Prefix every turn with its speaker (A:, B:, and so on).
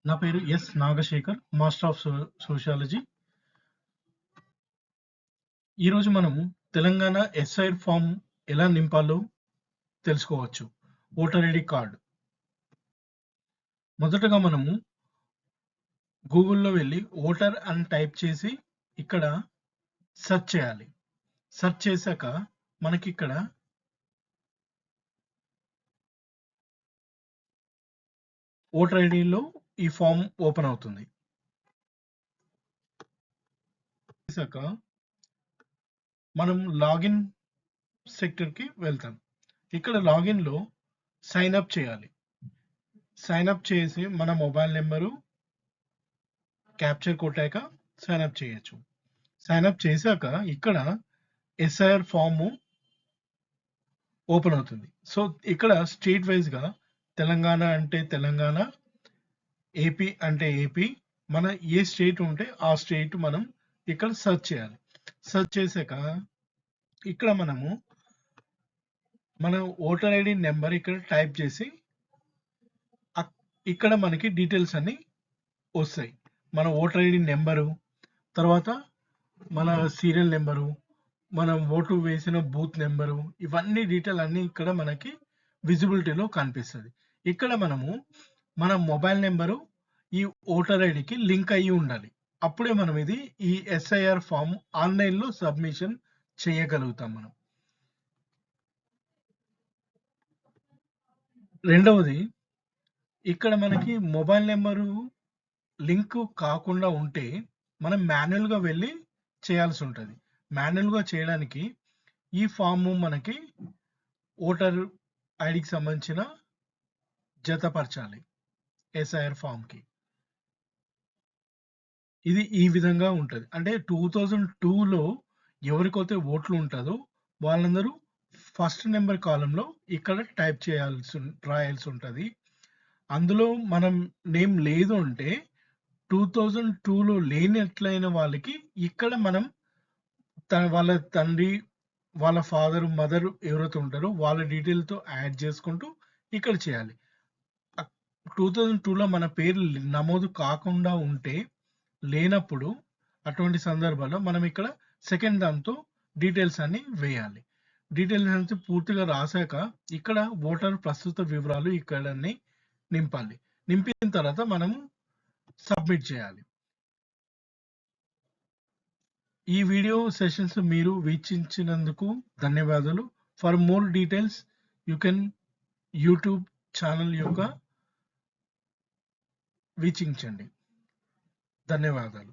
A: నా పేరు S Nagashekhar, master of sociology. ఈరోజు మనము తెలంగాణ ఎస్ఐఆర్ ఫామ్ ఎలా నింపాలో తెలుసుకోవచ్చు. Voter ID card. మొదటగా మనము గూగుల్లో వెళ్ళి ఓటర్ అని టైప్ చేసి ఇక్కడ సెర్చ్ చేయాలి. సెర్చ్ చేశాక మనకి ఇక్కడ ఓటర్ ఐడిలో ఈ ఫామ్ ఓపెన్ అవుతుంది. చేశాక మనం లాగిన్ సెక్టర్కి వెళ్తాం. ఇక్కడ లాగిన్లో సైన్ అప్ చేయాలి. సైన్ అప్ చేసి మన మొబైల్ నెంబరు క్యాప్చర్ కొట్టాక సైన్ అప్ చేయొచ్చు. సైన్ అప్ చేశాక ఇక్కడ ఎస్ఐఆర్ ఫామ్ ఓపెన్ అవుతుంది. సో ఇక్కడ స్టేట్ వైజ్గా తెలంగాణ అంటే తెలంగాణ, ఏపీ అంటే ఏపీ, మన ఏ స్టేట్ ఉంటే ఆ స్టేట్ మనం ఇక్కడ సెర్చ్ చేయాలి. సెర్చ్ చేశాక ఇక్కడ మనము మన ఓటర్ ఐడి నెంబర్ ఇక్కడ టైప్ చేసి ఇక్కడ మనకి డీటెయిల్స్ అన్ని వస్తాయి. మన ఓటర్ ఐడి నెంబరు, తర్వాత మన సీరియల్ నెంబరు, మనం ఓటు వేసిన బూత్ నెంబరు, ఇవన్నీ డీటెయిల్ అన్ని ఇక్కడ మనకి విజిబిలిటీలో కనిపిస్తుంది. ఇక్కడ మనము మన మొబైల్ నెంబరు ఈ ఓటర్ ఐడికి లింక్ అయ్యి ఉండాలి. అప్పుడే మనం ఈ ఎస్ఐఆర్ ఫామ్ ఆన్లైన్లో సబ్మిషన్ చేయగలుగుతాం మనం. రెండవది, ఇక్కడ మనకి మొబైల్ నెంబరు లింక్ కాకుండా ఉంటే మనం మాన్యువల్గా వెళ్ళి చేయాల్సి ఉంటుంది. మాన్యువల్గా చేయడానికి ఈ ఫామ్ మనకి ఓటర్ ఐడికి సంబంధించిన జతపరచాలి ఎస్ఐఆర్ ఫామ్కి. ఇది ఈ విధంగా ఉంటుంది. అంటే 2002లో ఎవరికైతే ఓట్లు ఉంటుందో వాళ్ళందరూ ఫస్ట్ నెంబర్ కాలంలో ఇక్కడ టైప్ రాయాల్సి ఉంటుంది. అందులో మనం నేమ్ లేదు అంటే 2002లో లేనట్లయిన వాళ్ళకి ఇక్కడ మనం వాళ్ళ తండ్రి, వాళ్ళ ఫాదర్, మదర్ ఎవరైతే ఉంటారో వాళ్ళ డీటెయిల్తో యాడ్ చేసుకుంటూ ఇక్కడ చేయాలి. 2002లో మన పేరు నమోదు కాకుండా ఉంటే, లేనప్పుడు అటువంటి సందర్భాల్లో మనం ఇక్కడ సెకండ్ దాంతో డీటెయిల్స్ అన్ని వేయాలి. డీటెయిల్స్ అన్ని పూర్తిగా రాశాక ఇక్కడ ఓటర్ ప్రస్తుత వివరాలు ఇక్కడ నింపాలి. నింపిన తర్వాత మనము సబ్మిట్ చేయాలి. ఈ వీడియో సెషన్స్ మీరు వీక్షించినందుకు ధన్యవాదాలు. For more details you can YouTube channel యొక్క వీక్షించండి. ధన్యవాదాలు.